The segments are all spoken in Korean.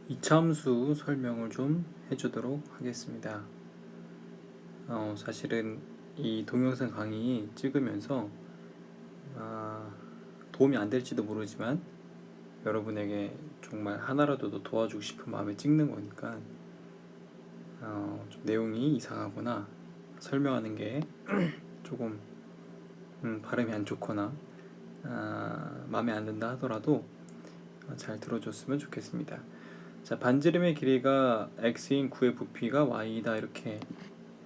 이차함수 설명을 좀 해주도록 하겠습니다. 사실은 이 동영상 강의 찍으면서 도움이 안 될지도 모르지만 여러분에게 정말 하나라도 더 도와주고 싶은 마음에 찍는 거니까 좀 내용이 이상하거나 설명하는 게 조금 발음이 안 좋거나 마음에 안 든다 하더라도 잘 들어줬으면 좋겠습니다. 자, 반지름의 길이가 x인 9의 부피가 y이다, 이렇게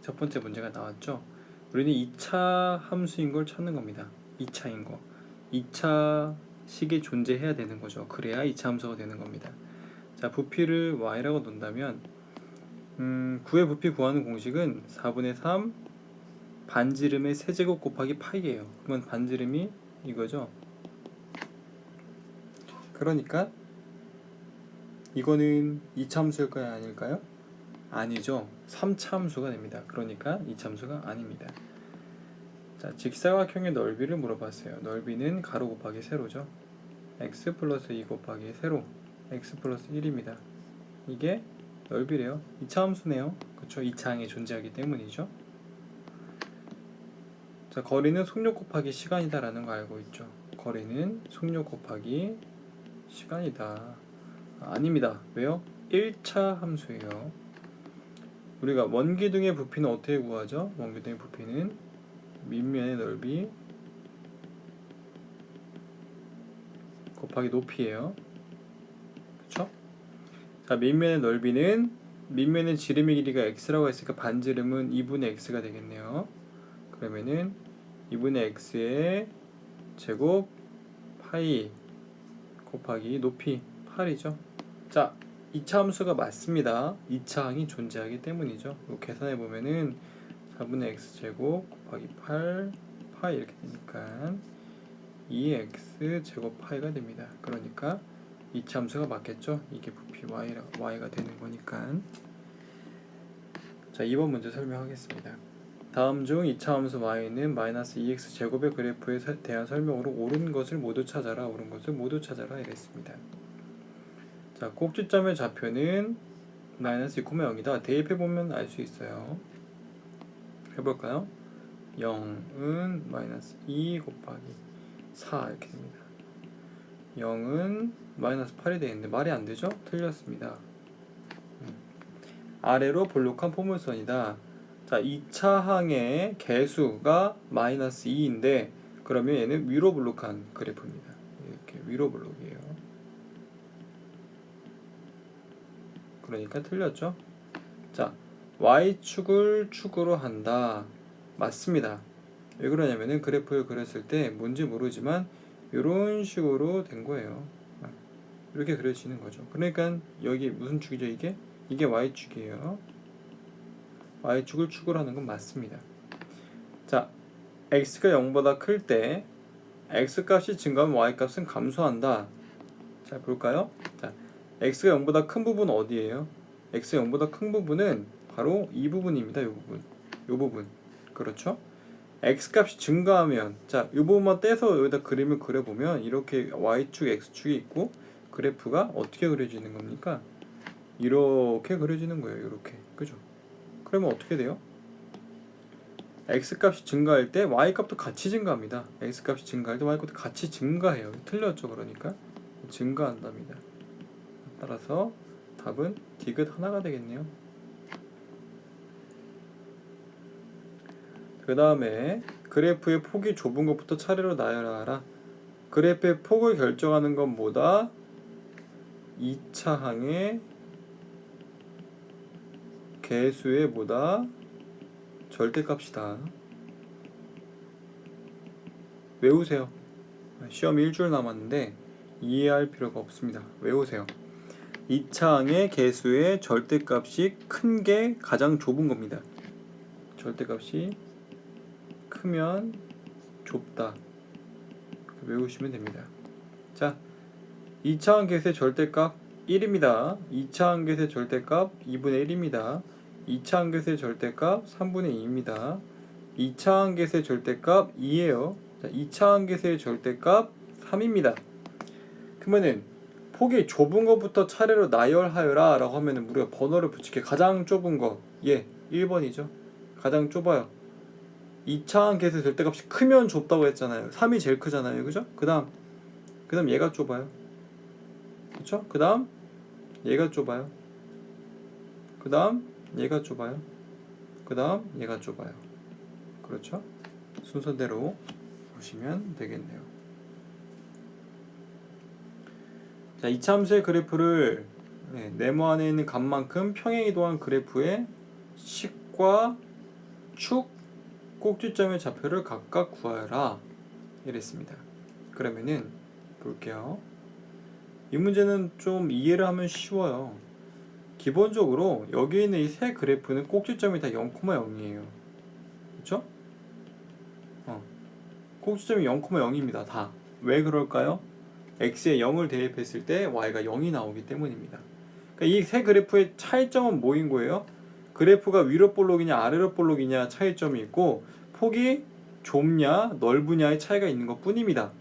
첫 번째 문제가 나왔죠. 우리는 2차 함수인 걸 찾는 겁니다. 2차인 거, 2차 식이 존재해야 되는 거죠. 그래야 2차 함수가 되는 겁니다. 자, 부피를 y라고 놓는다면 9의 부피 구하는 공식은 4분의 3 반지름의 세제곱 곱하기 파이예요. 그러면 반지름이 이거죠. 그러니까 이거는 2차 함수일까요, 아닐까요? 아니죠. 3차 함수가 됩니다. 그러니까 2차 함수가 아닙니다. 자, 직사각형의 넓이를 물어봤어요. 넓이는 가로 곱하기 세로죠. x 플러스 2 곱하기 세로, x 플러스 1입니다. 이게 넓이래요. 2차 함수네요. 그쵸? 2차항이 존재하기 때문이죠. 자, 거리는 속력 곱하기 시간이다 라는 거 알고 있죠. 거리는 속력 곱하기 시간이다. 아닙니다. 왜요? 1차 함수예요. 우리가 원기둥의 부피는 어떻게 구하죠? 원기둥의 부피는 밑면의 넓이 곱하기 높이에요. 그쵸? 자, 밑면의 넓이는, 밑면의 지름의 길이가 x라고 했으니까 반지름은 2분의 x가 되겠네요. 그러면은 2분의 x의 제곱 파이 곱하기 높이 8이죠. 자, 2차 함수가 맞습니다. 2차항이 존재하기 때문이죠. 계산해 보면은 4분의 x제곱 곱하기 8 파이 이렇게 되니까 2x 제곱 파이가 됩니다. 그러니까 2차 함수가 맞겠죠. 이게 부피 y가 되는 거니까. 자, 2번 문제 설명하겠습니다. 다음 중 2차 함수 y는 마이너스 2x 제곱의 그래프에 대한 설명으로 옳은 것을 모두 찾아라, 옳은 것을 모두 찾아라 이랬습니다. 자, 꼭지점의 좌표는 마이너스 2,0이다. 대입해보면 알 수 있어요. 해볼까요? 0은 마이너스 2 곱하기 4 이렇게 됩니다. 0은 마이너스 8이 되겠는데 말이 안 되죠? 틀렸습니다. 아래로 볼록한 포물선이다. 자, 2차항의 개수가 마이너스 2인데 그러면 얘는 위로 볼록한 그래프입니다. 이렇게 위로 볼록이에요. 그러니까 틀렸죠? 자, y축을 축으로 한다. 맞습니다. 왜 그러냐면은 그래프를 그렸을 때 뭔지 모르지만 이런 식으로 된 거예요. 이렇게 그려지는 거죠. 그러니까 여기 무슨 축이죠? 이게 y축이에요. y축을 축으로 하는 건 맞습니다. 자, x가 0보다 클 때 x값이 증가하면 y값은 감소한다. 자, 볼까요? 자, x가 0보다 큰 부분은 어디예요? x가 0보다 큰 부분은 바로 이 부분입니다. 이 부분. 그렇죠? x값이 증가하면, 자, 이 부분만 떼서 여기다 그림을 그려보면 이렇게 y축, x축이 있고 그래프가 어떻게 그려지는 겁니까? 이렇게 그려지는 거예요. 이렇게. 그죠? 그러면 어떻게 돼요? x값이 증가할 때 y값도 같이 증가합니다. x값이 증가할 때 y값도 같이 증가해요. 틀렸죠? 그러니까 증가한답니다. 따라서 답은 디귿 하나가 되겠네요. 그 다음에 그래프의 폭이 좁은 것부터 차례로 나열하라. 그래프의 폭을 결정하는 건 뭐다? 2차항의 개수의 뭐다? 절대값이다. 외우세요. 시험 일주일 남았는데 이해할 필요가 없습니다. 외우세요. 2차항의 개수의 절대값이 큰 게 가장 좁은 겁니다. 절대값이 크면 좁다. 외우시면 됩니다. 자, 2차항 개수의 절대값 1입니다. 2차항 개수의 절대값 2분의 1입니다. 2차항 개수의 절대값 3분의 2입니다. 2차항 개수의 절대값 2예요. 자, 2차항 개수의 절대값 3입니다. 그러면은 폭이 좁은 것부터 차례로 나열하여라 라고 하면은 우리가 번호를 붙일게. 가장 좁은 거, 1번이죠. 가장 좁아요. 2차원 계수 절대값이 크면 좁다고 했잖아요. 3이 제일 크잖아요. 그죠? 그 다음 얘가 좁아요. 그쵸? 그 다음 얘가 좁아요. 그 다음 얘가 좁아요. 그 다음 얘가 좁아요. 그렇죠? 순서대로 보시면 되겠네요. 자, 이차함수의 그래프를 네모 안에 있는 값만큼 평행이동한 그래프의 식과 축, 꼭지점의 좌표를 각각 구하여라 이랬습니다. 그러면은 볼게요. 이 문제는 좀 이해를 하면 쉬워요. 기본적으로 여기 있는 이 세 그래프는 꼭지점이 다 0,0이에요. 그렇죠? 꼭지점이 0,0입니다. 다. 왜 그럴까요? x에 0을 대입했을 때 y가 0이 나오기 때문입니다. 그러니까 이 세 그래프의 차이점은 뭐인 거예요? 그래프가 위로 볼록이냐 아래로 볼록이냐 차이점이 있고 폭이 좁냐 넓으냐의 차이가 있는 것 뿐입니다.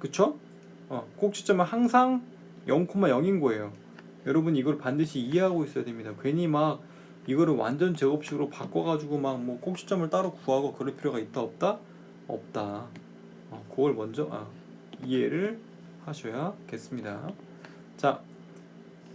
그쵸? 꼭지점은 항상 0,0인 거예요. 여러분 이걸 반드시 이해하고 있어야 됩니다. 괜히 막 이거를 완전 제곱식으로 바꿔가지고 막 뭐 꼭지점을 따로 구하고 그럴 필요가 있다 없다? 없다. 그걸 먼저 이해를 하셔야겠습니다. 자,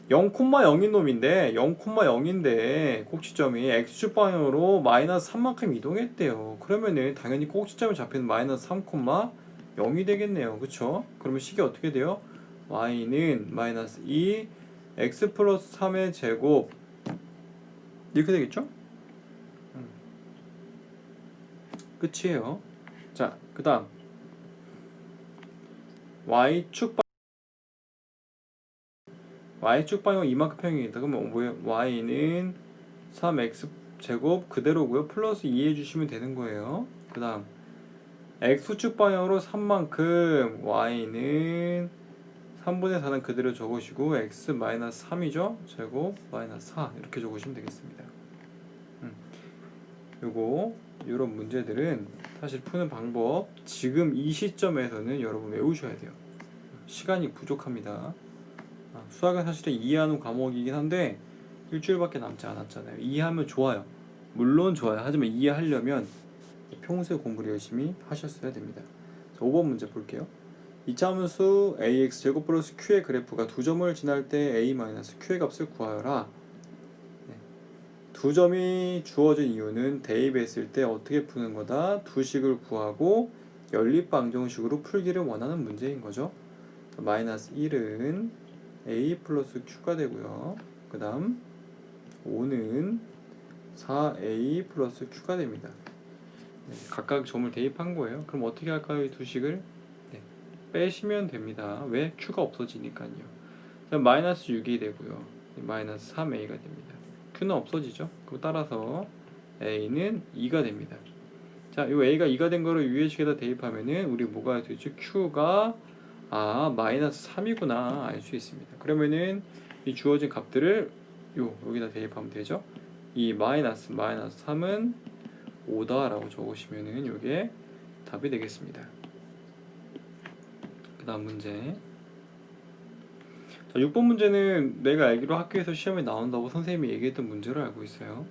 0,0인 놈인데 0,0인데 꼭지점이 x축 방향으로 마이너스 3만큼 이동했대요. 그러면은 당연히 꼭지점에 잡히는 마이너스 3,0이 되겠네요. 그쵸? 그러면 식이 어떻게 돼요? y는 마이너스 2 x 플러스 3의 제곱 이렇게 되겠죠? 끝이에요. 자, 그 다음 y축 방향 이만큼 평행이다. 그러면 뭐예요? y는 3x 제곱 그대로고요. 플러스 2 해주시면 되는 거예요. 그 다음 x축 방향으로 3만큼 y는 3분의 4는 그대로 적으시고 x 마이너스 3이죠. 제곱 마이너스 4 이렇게 적으시면 되겠습니다. 요런 문제들은 사실 푸는 방법 지금 이 시점에서는 여러분 외우셔야 돼요. 시간이 부족합니다. 수학은 사실은 이해하는 과목이긴 한데 일주일밖에 남지 않았잖아요. 이해하면 좋아요. 물론 좋아요. 하지만 이해하려면 평소에 공부를 열심히 하셨어야 됩니다. 자, 5번 문제 볼게요. 이차함수 ax 제곱 플러스 q의 그래프가 두 점을 지날 때 a 마이너스 q의 값을 구하여라. 두 점이 주어진 이유는 대입했을 때 어떻게 푸는 거다? 두 식을 구하고 연립방정식으로 풀기를 원하는 문제인 거죠. 마이너스 1은 a 플러스 q가 되고요. 그 다음 5는 4a 플러스 q가 됩니다. 각각 점을 대입한 거예요. 그럼 어떻게 할까요? 이 두 식을 빼시면 됩니다. 왜? q가 없어지니까요. 마이너스 6이 되고요. 마이너스 3a가 됩니다. q는 없어지죠. 그럼 따라서 a는 2가 됩니다. 자, 이 a가 2가 된 거를 유의식에다 대입하면은 우리 뭐가 되죠? q가 마이너스 3이구나 알 수 있습니다. 그러면은 이 주어진 값들을 여기다 대입하면 되죠. 이 마이너스 3은 5다 라고 적으시면은 이게 답이 되겠습니다. 그 다음 문제. 자, 6번 문제는 내가 알기로 학교에서 시험에 나온다고 선생님이 얘기했던 문제로 알고 있어요.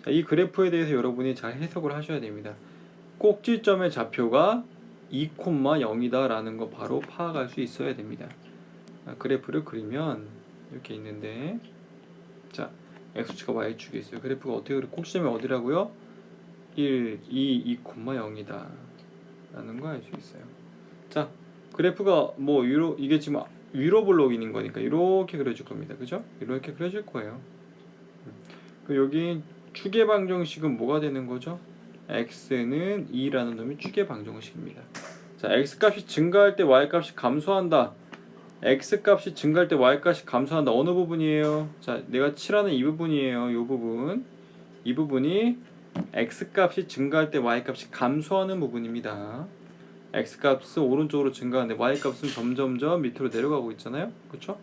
자, 이 그래프에 대해서 여러분이 잘 해석을 하셔야 됩니다. 꼭지점의 좌표가 2,0이다 라는 거 바로 파악할 수 있어야 됩니다. 그래프를 그리면 이렇게 있는데, 자, x축과 y축이 있어요. 그래프가 어떻게 그래? 꼭지점이 어디라고요? 1, 2, 2,0이다 라는 거 알 수 있어요. 자, 그래프가 뭐 이게 지금 위로 볼록인 거니까 이렇게 그려줄 겁니다. 그죠? 이렇게 그려줄 거예요. 여기 축의 방정식은 뭐가 되는 거죠? x는 2라는 놈이 축의 방정식입니다. 자, x값이 증가할 때 y값이 감소한다. x값이 증가할 때 y값이 감소한다. 어느 부분이에요? 자, 내가 칠하는 이 부분이에요. 이 부분. 이 부분이 x값이 증가할 때 y값이 감소하는 부분입니다. x값은 오른쪽으로 증가하는데 y값은 점점점 밑으로 내려가고 있잖아요. 그쵸?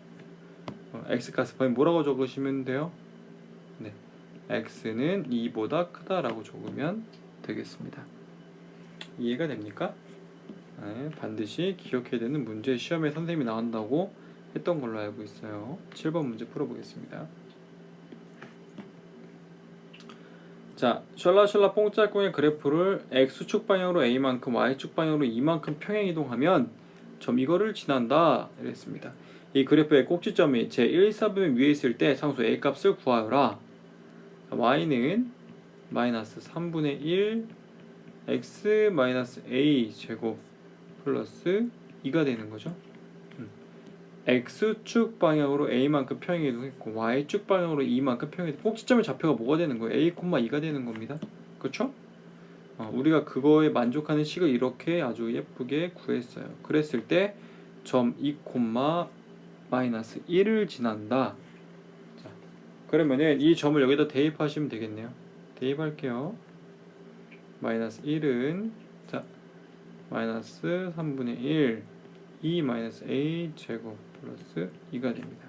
x값 뭐라고 적으시면 돼요? 네, x는 2보다 크다라고 적으면 되겠습니다. 이해가 됩니까? 네, 반드시 기억해야 되는 문제. 시험에 선생님이 나온다고 했던 걸로 알고 있어요. 7번 문제 풀어보겠습니다. 자, 셜라셜라 뽕짝꿍의 그래프를 x축 방향으로 a만큼 y축 방향으로 이만큼 평행 이동하면 점 이거를 지난다 이랬습니다. 이 그래프의 꼭지점이 제1사분면 위에 있을 때 상수 a 값을 구하여라. y는 마이너스 3분의 1 x 마이너스 a 제곱 플러스 2가 되는 거죠. x축 방향으로 a만큼 평행 이동했고 y축 방향으로 2만큼 평행 이동. 꼭지점의 좌표가 뭐가 되는 거예요? a, 2가 되는 겁니다. 그렇죠? 우리가 그거에 만족하는 식을 이렇게 아주 예쁘게 구했어요. 그랬을 때 점 2, 마이너스 1을 지난다. 자, 그러면은 이 점을 여기다 대입하시면 되겠네요. 대입할게요. 마이너스 1은 자 마이너스 3분의 1 2 마이너스 a 제곱 플러스 2가 됩니다.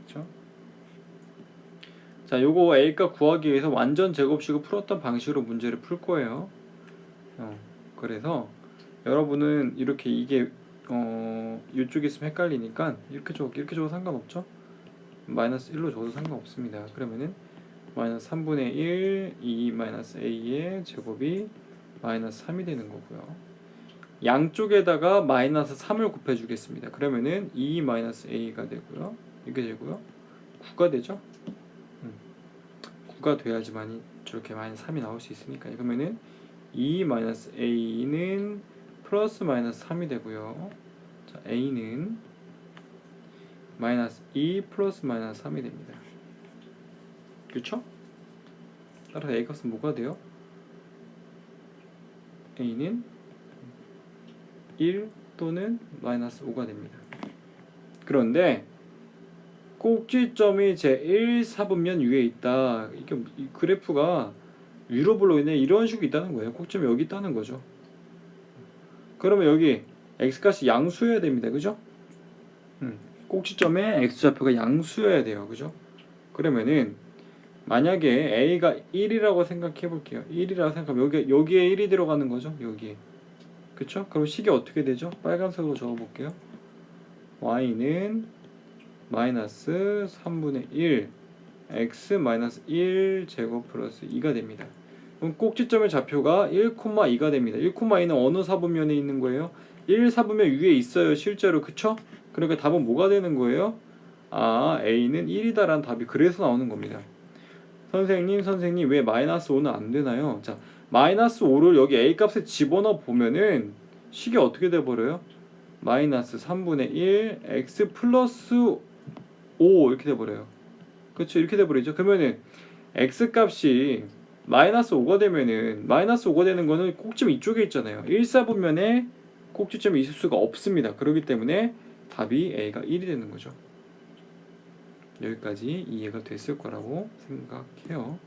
그렇죠? 자, 요거 a값 구하기 위해서 완전 제곱식을 풀었던 방식으로 문제를 풀 거예요. 그래서 여러분은 이렇게 이게 이쪽에 있으면 헷갈리니까 이렇게 줘도 상관없죠? 마이너스 1로 줘도 상관없습니다. 그러면은 마이너스 3분의 1 2 마이너스 a의 제곱이 마이너스 3이 되는 거고요. 양쪽에다가 마이너스 3을 곱해주겠습니다. 그러면은 2 마이너스 a가 되고요. 이게 되고요. 9가 되죠? 9가 돼야지만 저렇게 마이너스 3이 나올 수 있으니까. 그러면은 2 마이너스 a는 플러스 마이너스 3이 되고요. 자, a는 마이너스 2 플러스 마이너스 3이 됩니다. 그렇죠? 따라서 a 값은 뭐가 돼요? a는 1 또는 마이너스 5가 됩니다. 그런데 꼭지점이 제1사분면 위에 있다. 이게 이 그래프가 위로 불러있네. 이런 식으로 있다는 거예요. 꼭지점이 여기 있다는 거죠. 그러면 여기 x값이 양수여야 됩니다. 그죠? 꼭지점에 x좌표가 양수여야 돼요. 그죠? 그러면은 만약에 a가 1이라고 생각해 볼게요. 1이라고 생각하면 여기에 1이 들어가는 거죠. 여기에. 그쵸? 그럼 식이 어떻게 되죠? 빨간색으로 적어 볼게요. y는 마이너스 3분의 1 x 마이너스 1 제곱 플러스 2가 됩니다. 그럼 꼭지점의 좌표가 1,2가 됩니다. 1,2는 어느 사분면에 있는 거예요? 1사분면 위에 있어요. 실제로. 그쵸? 그러니까 답은 뭐가 되는 거예요? a는 1이다라는 답이 그래서 나오는 겁니다. 선생님 왜 마이너스 5는 안 되나요? 자, 마이너스 5를 여기 a 값에 집어넣어 보면은 식이 어떻게 돼버려요? 마이너스 3분의 1 x 플러스 5 이렇게 돼버려요. 그렇죠? 이렇게 돼버리죠. 그러면은 x 값이 마이너스 5가 되면은 마이너스 5가 되는 거는 꼭지점 이쪽에 있잖아요. 1사분면에 꼭지점이 있을 수가 없습니다. 그렇기 때문에 답이 a가 1이 되는 거죠. 여기까지 이해가 됐을 거라고 생각해요.